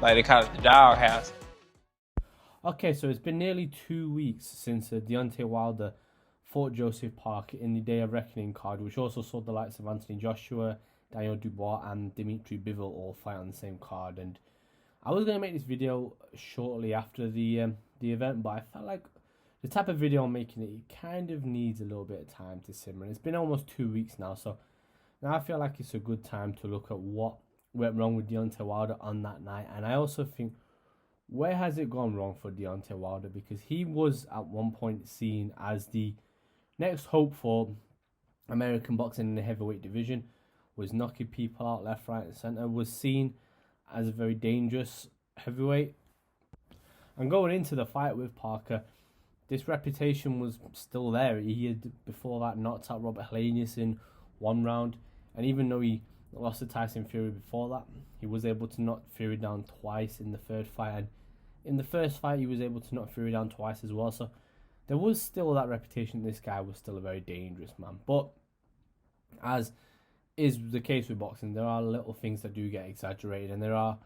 Like they call it the doghouse. Okay, so it's been nearly 2 weeks since Deontay Wilder fought Joseph Parker in the Day of Reckoning card, which also saw the likes of Anthony Joshua, Daniel Dubois, and Dimitri Bivol all fight on the same card. And I was going to make this video shortly after the event, but I felt like the type of video I'm making, it kind of needs a little bit of time to simmer. And it's been almost 2 weeks now, so now I feel like it's a good time to look at what went wrong with Deontay Wilder on that night. And I also think, where has it gone wrong for Deontay Wilder? Because he was at one point seen as the next hope for American boxing in the heavyweight division, was knocking people out left, right and centre, was seen as a very dangerous heavyweight. And going into the fight with Parker, this reputation was still there. He had before that knocked out Robert Helenius in one round, and even though he lost to Tyson Fury before that, he was able to knock Fury down twice in the third fight, and in the first fight he was able to knock Fury down twice as well. So there was still that reputation. This guy was still a very dangerous man. But as is the case with boxing, there are little things that do get exaggerated, and there are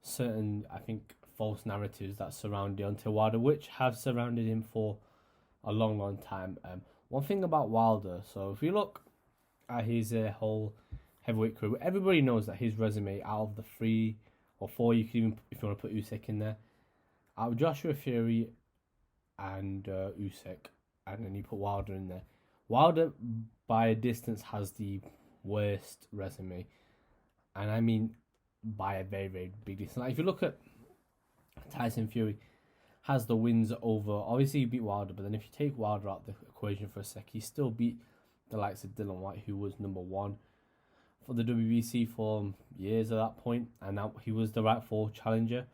certain, I think, false narratives that surround Deontay Wilder, which have surrounded him for a long, long time. One thing about Wilder, so if you look at his whole heavyweight career, everybody knows that his resume, out of the 3 or 4, you can even, if you want to put Usyk in there, out of Joshua, Fury and Usyk, and then you put Wilder in there, Wilder by a distance has the worst resume, and I mean by a very, very big distance. Like if you look at Tyson Fury, has the wins over, obviously he beat Wilder, but then if you take Wilder out the equation for a sec, he still beat the likes of Dillian Whyte, who was number 1 for the WBC for years at that point, and now he was the rightful challenger.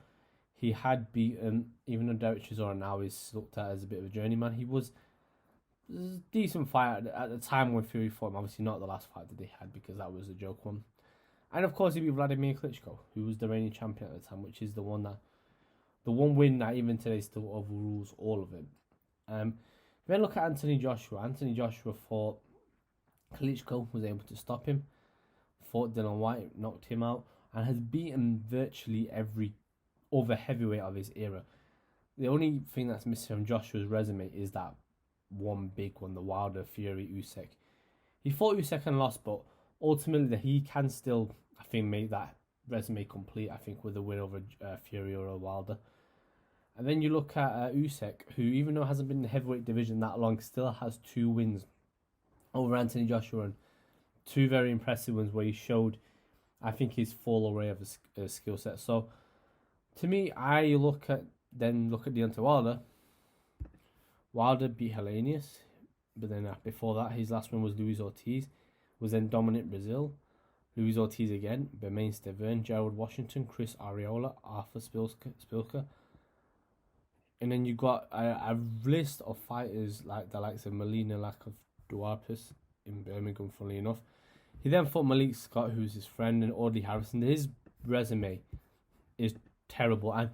He had beaten, even though Derek Chisora now is looked at as a bit of a journeyman, he was a decent fight at the time when Fury fought him. Obviously not the last fight that they had, because that was a joke one. And of course he beat Vladimir Klitschko, who was the reigning champion at the time, which is the one win that even today still overrules all of it. Then look at Anthony Joshua. Anthony Joshua fought Klitschko, was able to stop him, fought Dillian Whyte, knocked him out, and has beaten virtually every other heavyweight of his era. The only thing that's missing from Joshua's resume is that one big one, the Wilder, Fury, Usyk. He fought Usyk and lost, but ultimately he can still, I think, make that resume complete, I think, with a win over Fury or Wilder. And then you look at Usyk, who, even though hasn't been in the heavyweight division that long, still has 2 wins over Anthony Joshua, and 2 very impressive ones where he showed, I think, his full array of his skill set. So to me, I look at Deontay Wilder. Wilder beat Helenius, but then before that, his last win was Luis Ortiz, was then Dominic Brazil, Luis Ortiz again, Bermane Stiverne, Gerald Washington, Chris Arreola, Arthur Spilka. And then you got a list of fighters like the likes of Melina Lakov Duarpis in Birmingham, funnily enough. He then fought Malik Scott, who's his friend, and Audley Harrison. His resume is terrible, and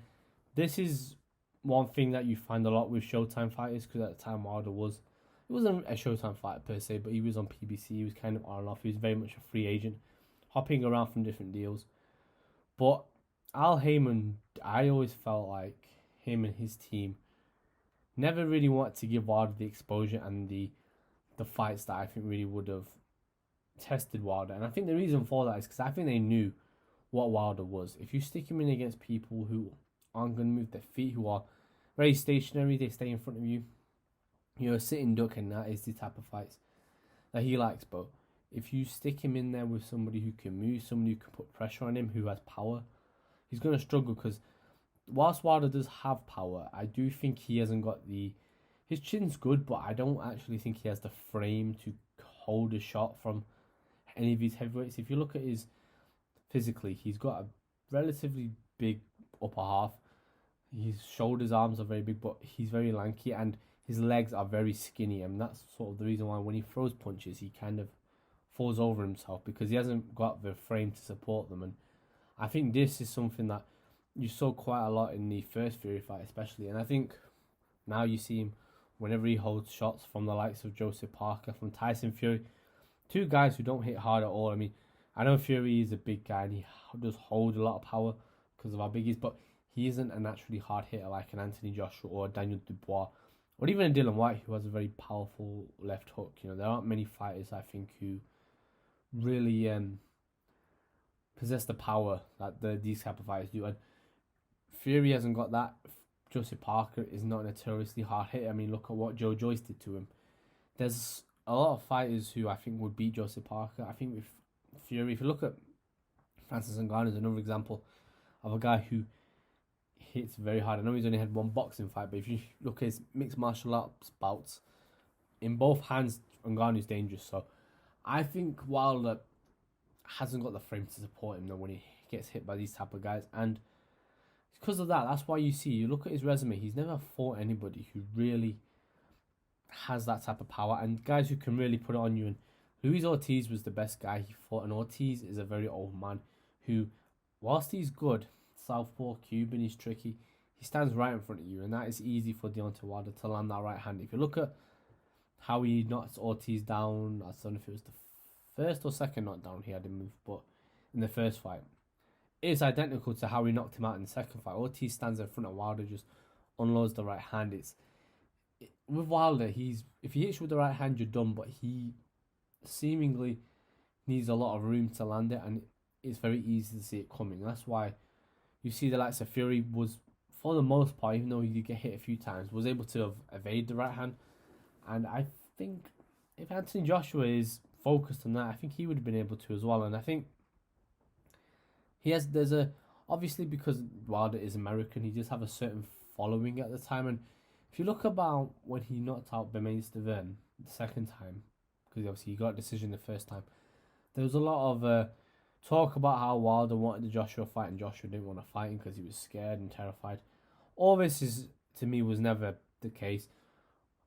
this is one thing that you find a lot with Showtime fighters, because at the time Wilder he wasn't a Showtime fighter per se, but he was on PBC, he was kind of on and off, he was very much a free agent, hopping around from different deals. But Al Heyman, I always felt like him and his team never really wanted to give Wilder the exposure and the fights that I think really would have tested Wilder. And I think the reason for that is because I think they knew what Wilder was. If you stick him in against people who aren't going to move their feet, who are very stationary, they stay in front of you, you're a sitting duck, and that is the type of fights that he likes. But if you stick him in there with somebody who can move, somebody who can put pressure on him, who has power, he's going to struggle, because whilst Wilder does have power, I do think he hasn't got his chin's good, but I don't actually think he has the frame to hold a shot from any of these heavyweights. If you look at his physically, he's got a relatively big upper half. His shoulders, arms are very big, but he's very lanky, and his legs are very skinny, and that's sort of the reason why when he throws punches, he kind of falls over himself, because he hasn't got the frame to support them. And I think this is something that you saw quite a lot in the first Fury fight, especially, and I think now you see him whenever he holds shots from the likes of Joseph Parker, from Tyson Fury, two guys who don't hit hard at all. I mean, I know Fury is a big guy and he does hold a lot of power because of how big he is, but he isn't a naturally hard hitter like an Anthony Joshua or Daniel Dubois, or even a Dylan White, who has a very powerful left hook. You know, there aren't many fighters, I think, who really possess the power that these type of fighters do. And Fury hasn't got that. Joseph Parker is not a notoriously hard hitter. I mean, look at what Joe Joyce did to him. There's a lot of fighters who I think would beat Joseph Parker. I think with Fury, if you look at Francis Ngannou, is another example of a guy who hits very hard. I know he's only had one boxing fight, but if you look at his mixed martial arts bouts, in both hands, Ngannou's dangerous. So I think Wilder hasn't got the frame to support him though when he gets hit by these type of guys, and because of that, that's why you look at his resume, he's never fought anybody who really has that type of power and guys who can really put it on you. And Luis Ortiz was the best guy he fought, and Ortiz is a very old man who, whilst he's good, southpaw, Cuban, he's tricky, he stands right in front of you, and that is easy for Deontay Wilder to land that right hand. If you look at how he knocks Ortiz down, I don't know if it was the first or second knockdown he had him move, but in the first fight, it's identical to how he knocked him out in the second fight. Ortiz stands in front of Wilder, just unloads the right hand. With Wilder, if he hits you with the right hand, you're done, but he seemingly needs a lot of room to land it, and it's very easy to see it coming. That's why you see the likes of Fury was, for the most part, even though he did get hit a few times, was able to evade the right hand. And I think if Anthony Joshua is focused on that, I think he would have been able to as well. And I think obviously because Wilder is American, he does have a certain following at the time. And if you look about when he knocked out Bermane Stiverne the second time, because obviously he got a decision the first time, there was a lot of talk about how Wilder wanted the Joshua fight and Joshua didn't want to fight him because he was scared and terrified. All this to me was never the case.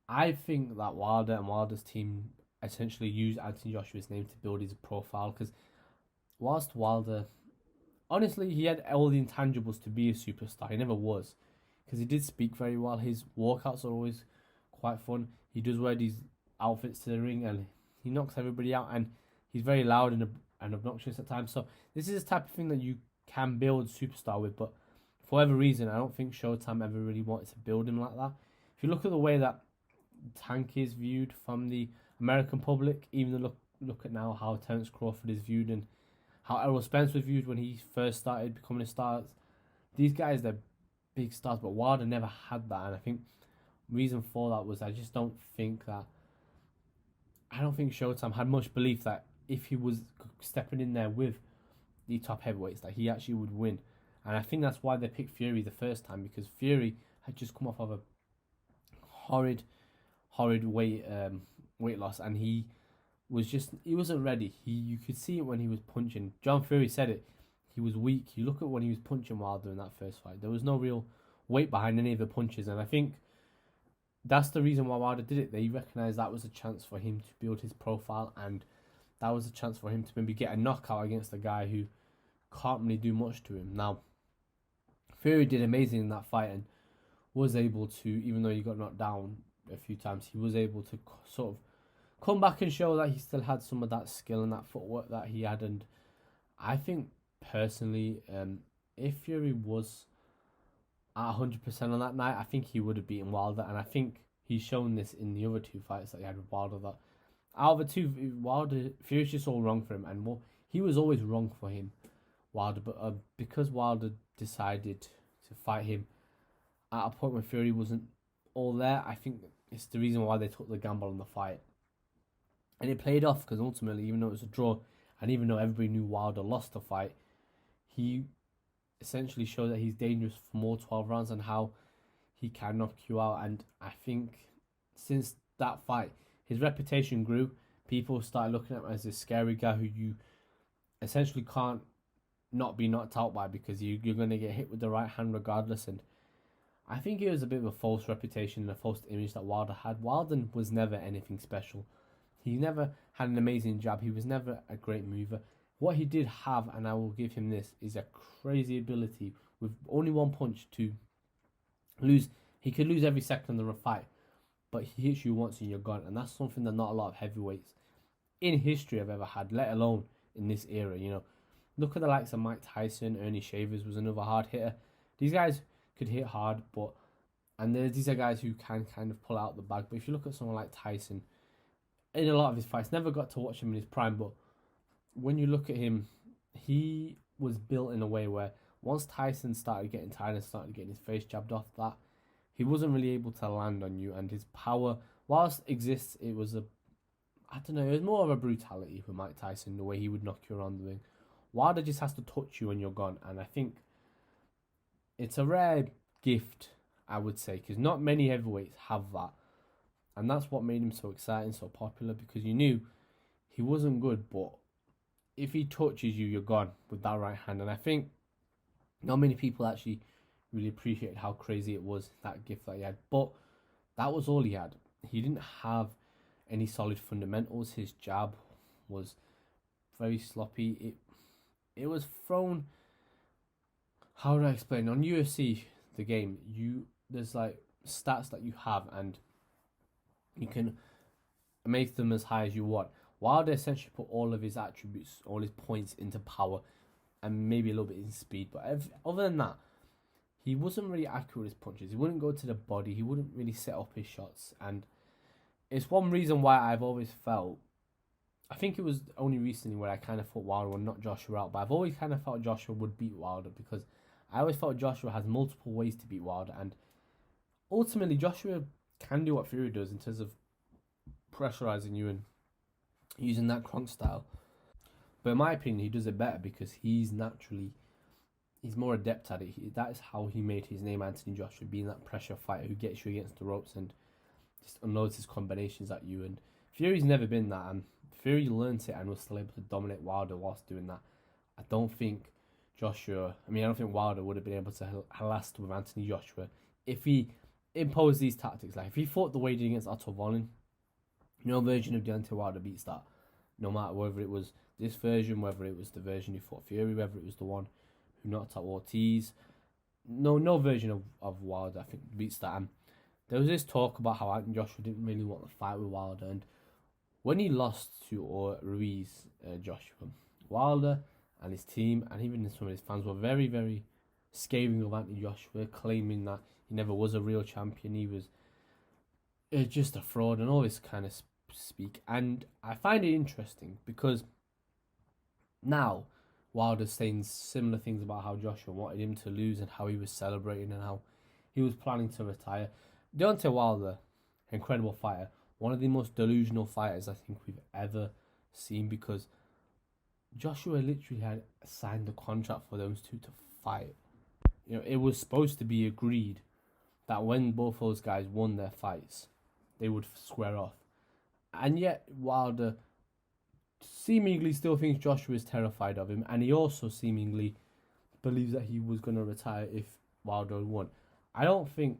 I think that Wilder and Wilder's team essentially used Anthony Joshua's name to build his profile, because whilst Wilder, honestly, he had all the intangibles to be a superstar, he never was, because he did speak very well. His walkouts are always quite fun. He does wear these outfits to the ring and he knocks everybody out, and he's very loud and obnoxious at times. So this is the type of thing that you can build a superstar with, but for whatever reason, I don't think Showtime ever really wanted to build him like that. If you look at the way that Tank is viewed from the American public, even look at now how Terence Crawford is viewed and how Errol Spence was viewed when he first started becoming a star. These guys, they're big stars, but Wilder never had that, and I think the reason for that was I don't think Showtime had much belief that if he was stepping in there with the top heavyweights, that he actually would win. And I think that's why they picked Fury the first time, because Fury had just come off of a horrid weight loss, and he wasn't ready. You could see it when he was punching. John Fury said it. He was weak. You look at when he was punching Wilder in that first fight, there was no real weight behind any of the punches, and I think that's the reason why Wilder did it. They recognised that was a chance for him to build his profile, and that was a chance for him to maybe get a knockout against a guy who can't really do much to him. Now, Fury did amazing in that fight and was able to, even though he got knocked down a few times, he was able to sort of come back and show that he still had some of that skill and that footwork that he had. And I think personally, if Fury was at 100% on that night, I think he would have beaten Wilder, and I think he's shown this in the other two fights that he had with Wilder, that out of the two, Fury's just all wrong for him, and he was always wrong for him, Wilder, but because Wilder decided to fight him at a point where Fury wasn't all there, I think it's the reason why they took the gamble on the fight. And it played off, because ultimately, even though it was a draw, and even though everybody knew Wilder lost the fight, he essentially showed that he's dangerous for more 12 rounds and how he can knock you out. And I think since that fight, his reputation grew. People started looking at him as this scary guy who you essentially can't not be knocked out by, because you're going to get hit with the right hand regardless. And I think it was a bit of a false reputation and a false image that Wilder had. Wilder was never anything special. He never had an amazing jab. He was never a great mover. What he did have, and I will give him this, is a crazy ability with only one punch to lose. He could lose every second of the fight, but he hits you once and you're gone. And that's something that not a lot of heavyweights in history have ever had, let alone in this era. Look at the likes of Mike Tyson. Ernie Shavers was another hard hitter. These guys could hit hard, and these are guys who can kind of pull out the bag. But if you look at someone like Tyson, in a lot of his fights, never got to watch him in his prime, but when you look at him, he was built in a way where once Tyson started getting tired and started getting his face jabbed off, that he wasn't really able to land on you, and his power, whilst exists, it was it was more of a brutality with Mike Tyson, the way he would knock you around the ring. Wilder just has to touch you and you're gone, and I think it's a rare gift, I would say, because not many heavyweights have that, and that's what made him so exciting, so popular, because you knew he wasn't good, but if he touches you, you're gone with that right hand. And I think not many people actually really appreciated how crazy it was, that gift that he had. But that was all he had. He didn't have any solid fundamentals. His jab was very sloppy. It was thrown. How do I explain? On UFC, the game, there's like stats that you have, and you can make them as high as you want. Wilder essentially put all of his attributes, all his points into power, and maybe a little bit in speed. But other than that, he wasn't really accurate with his punches. He wouldn't go to the body. He wouldn't really set up his shots. And it's one reason why I've always felt, I think it was only recently where I kind of thought Wilder would knock Joshua out, but I've always kind of felt Joshua would beat Wilder, because I always felt Joshua has multiple ways to beat Wilder, and ultimately Joshua can do what Fury does in terms of pressurizing you and using that Kronk style. But in my opinion, he does it better because he's more adept at it. That is how he made his name, Anthony Joshua, being that pressure fighter who gets you against the ropes and just unloads his combinations at you. And Fury's never been that, and Fury learnt it and was still able to dominate Wilder whilst doing that. I don't think Wilder would have been able to last with Anthony Joshua if he imposed these tactics. Like if he fought the way he did against Otto Wallin, no version of Deontay Wilder beats that. No matter whether it was this version, whether it was the version who fought Fury, whether it was the one who knocked out Ortiz, no version of Wilder I think beats that. And there was this talk about how Anthony Joshua didn't really want to fight with Wilder, and when he lost to Ruiz, Joshua, Wilder and his team, and even some of his fans, were very, very scathing of Anthony Joshua, claiming that he never was a real champion. He was just a fraud and all this kind of speak. And I find it interesting because now Wilder's saying similar things about how Joshua wanted him to lose and how he was celebrating and how he was planning to retire. Deontay Wilder, incredible fighter, one of the most delusional fighters I think we've ever seen, because Joshua literally had signed the contract for those two to fight. It was supposed to be agreed that when both those guys won their fights, they would square off. And yet Wilder seemingly still thinks Joshua is terrified of him, and he also seemingly believes that he was going to retire if Wilder won. I don't think,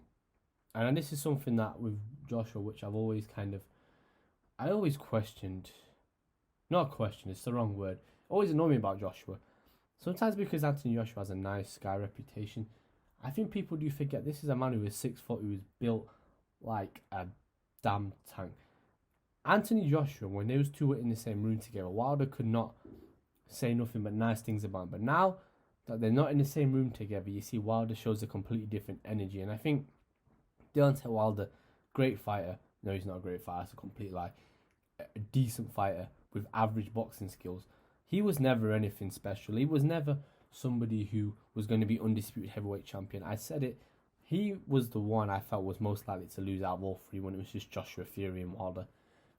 and this is something that with Joshua, which I always questioned, not question, it's the wrong word, always annoyed me about Joshua. Sometimes because Anthony Joshua has a nice guy reputation, I think people do forget this is a man who is 6 foot, who is built like a damn tank. Anthony Joshua, when those two were in the same room together, Wilder could not say nothing but nice things about him. But now that they're not in the same room together, you see Wilder shows a completely different energy. And I think Deontay Wilder, great fighter. No, he's not a great fighter. That's a complete lie. A decent fighter with average boxing skills. He was never anything special. He was never somebody who was going to be undisputed heavyweight champion. I said it. He was the one I felt was most likely to lose out of all three when it was just Joshua, Fury and Wilder.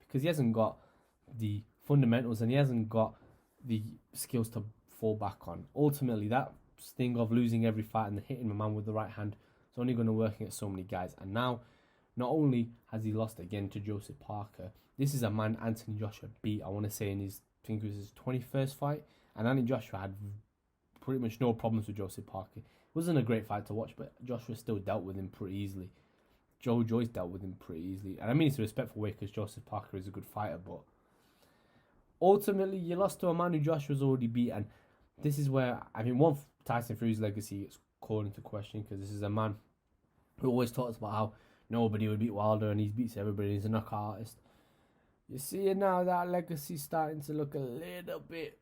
Because he hasn't got the fundamentals and he hasn't got the skills to fall back on. Ultimately, that thing of losing every fight and hitting a man with the right hand is only going to work against so many guys. And now, not only has he lost again to Joseph Parker, this is a man Anthony Joshua beat, I want to say, in his, I think it was his 21st fight. And Anthony Joshua had pretty much no problems with Joseph Parker. It wasn't a great fight to watch, but Joshua still dealt with him pretty easily. Joe Joyce dealt with him pretty easily. And I mean it's a respectful way because Joseph Parker is a good fighter, but ultimately you lost to a man who Joshua's already beat. And this is where, I mean, one, Tyson Fury's legacy is called into question, because this is a man who always talks about how nobody would beat Wilder, and he beats everybody. He's a knockout artist. You see now that legacy's starting to look a little bit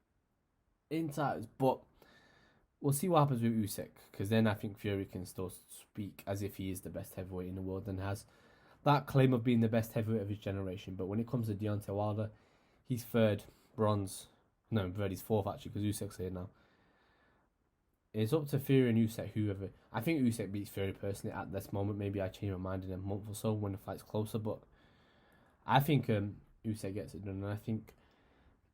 in times, but we'll see what happens with Usyk, because then I think Fury can still speak as if he is the best heavyweight in the world and has that claim of being the best heavyweight of his generation. But when it comes to Deontay Wilder, he's third, bronze. No, third, he's fourth actually, because Usyk's here now. It's up to Fury and Usyk, whoever. I think Usyk beats Fury personally at this moment. Maybe I change my mind in a month or so when the fight's closer, but I think Usyk gets it done. And I think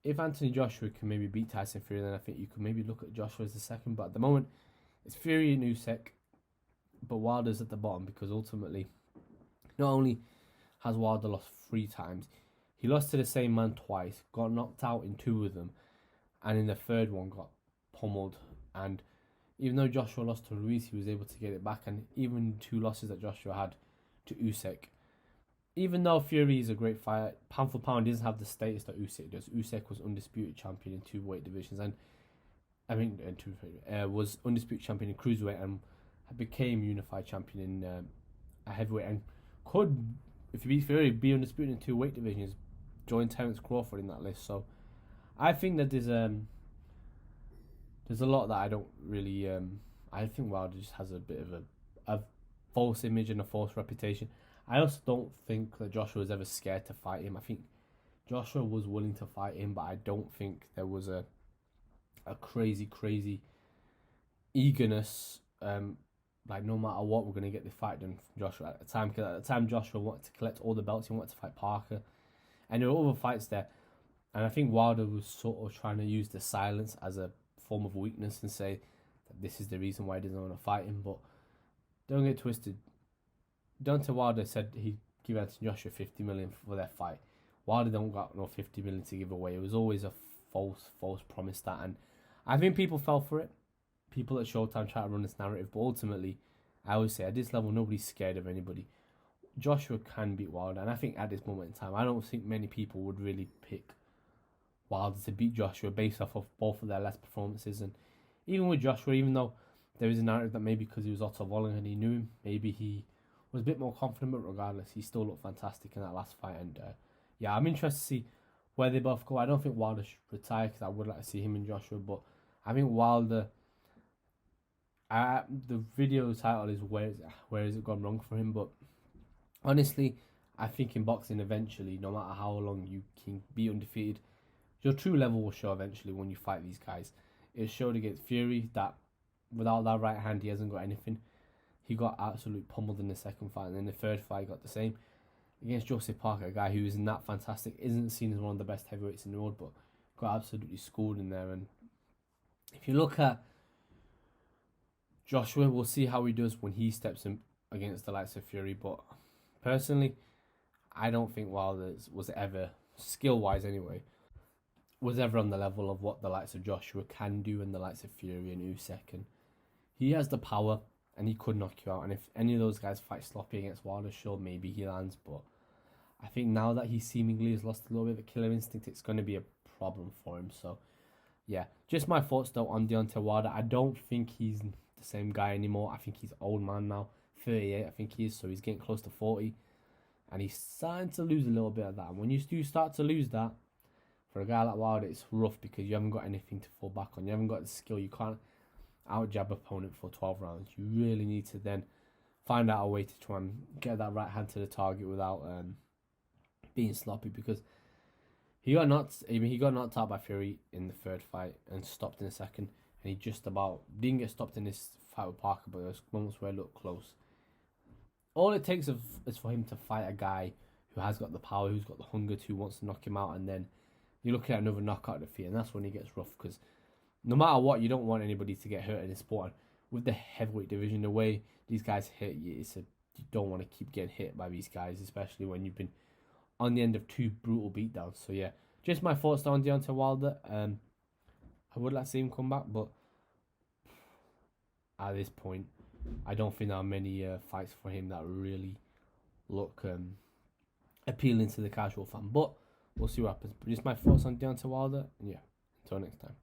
if Anthony Joshua can maybe beat Tyson Fury, then I think you could maybe look at Joshua as the second. But at the moment, it's Fury and Usyk, but Wilder's at the bottom, because ultimately, not only has Wilder lost 3 times, he lost to the same man twice, got knocked out in 2 of them, and in the third one got pummeled. And even though Joshua lost to Ruiz, he was able to get it back. And even 2 losses that Joshua had to Usyk, even though Fury is a great fighter, pound for pound, he doesn't have the status that Usyk does. Usyk was undisputed champion in 2 weight divisions, and was undisputed champion in cruiserweight, and became unified champion in a heavyweight, and could, if he beats Fury, be undisputed in 2 weight divisions, join Terence Crawford in that list. So I think that there's a lot that I don't really. I think Wilder just has a bit of a false image and a false reputation. I also don't think that Joshua was ever scared to fight him. I think Joshua was willing to fight him, but I don't think there was a crazy eagerness. Like, no matter what, we're going to get the fight done from Joshua at the time. Because at the time, Joshua wanted to collect all the belts. He wanted to fight Parker. And there were other fights there. And I think Wilder was sort of trying to use the silence as a form of weakness and say that this is the reason why he doesn't want to fight him. But don't get twisted. Deontay Wilder said he'd give Anthony Joshua 50 million for their fight. Wilder don't got no 50 million to give away. It was always a false promise, that. And I think people fell for it. People at Showtime try to run this narrative, but ultimately, I always say, at this level, nobody's scared of anybody. Joshua can beat Wilder, and I think at this moment in time, I don't think many people would really pick Wilder to beat Joshua based off of both of their last performances. And even with Joshua, even though there is a narrative that maybe because he was Otto Walling and he knew him, maybe he was a bit more confident, but regardless, he still looked fantastic in that last fight. And yeah, I'm interested to see where they both go. I don't think Wilder should retire, because I would like to see him and Joshua, but I think Wilder, the video title is where has it gone wrong for him? But honestly, I think in boxing, eventually, no matter how long you can be undefeated, your true level will show eventually when you fight these guys. It showed against Fury that without that right hand, he hasn't got anything. He got absolutely pummeled in the second fight, and then the third fight, he got the same. Against Joseph Parker, a guy who isn't that fantastic, isn't seen as one of the best heavyweights in the world, but got absolutely schooled in there. And if you look at Joshua, we'll see how he does when he steps in against the likes of Fury. But personally, I don't think Wilder was ever, skill-wise anyway, was ever on the level of what the likes of Joshua can do and the likes of Fury and Usyk. And he has the power, and he could knock you out. And if any of those guys fight sloppy against Wilder, sure, maybe he lands. But I think now that he seemingly has lost a little bit of the killer instinct, it's going to be a problem for him. So, yeah, just my thoughts though on Deontay Wilder. I don't think he's the same guy anymore. I think he's old man now, 38 I think he is, so he's getting close to 40. And he's starting to lose a little bit of that. And when you do start to lose that, for a guy like Wilder, it's rough, because you haven't got anything to fall back on. You haven't got the skill. You can't out-jab opponent for 12 rounds. You really need to then find out a way to try and get that right hand to the target without being sloppy, because he got knocked out by Fury in the third fight and stopped in the second, and he just about didn't get stopped in this fight with Parker, but there was moments where it looked close. All it takes is for him to fight a guy who has got the power, who's got the hunger, who wants to knock him out, and then you're looking at another knockout defeat, and that's when he gets rough, because no matter what, you don't want anybody to get hurt in this sport. And with the heavyweight division, the way these guys hit you, you don't want to keep getting hit by these guys, especially when you've been on the end of 2 brutal beatdowns. So yeah, just my thoughts on Deontay Wilder. I would like to see him come back, but at this point, I don't think there are many fights for him that really look appealing to the casual fan. But we'll see what happens. But just my thoughts on Deontay Wilder, and yeah, until next time.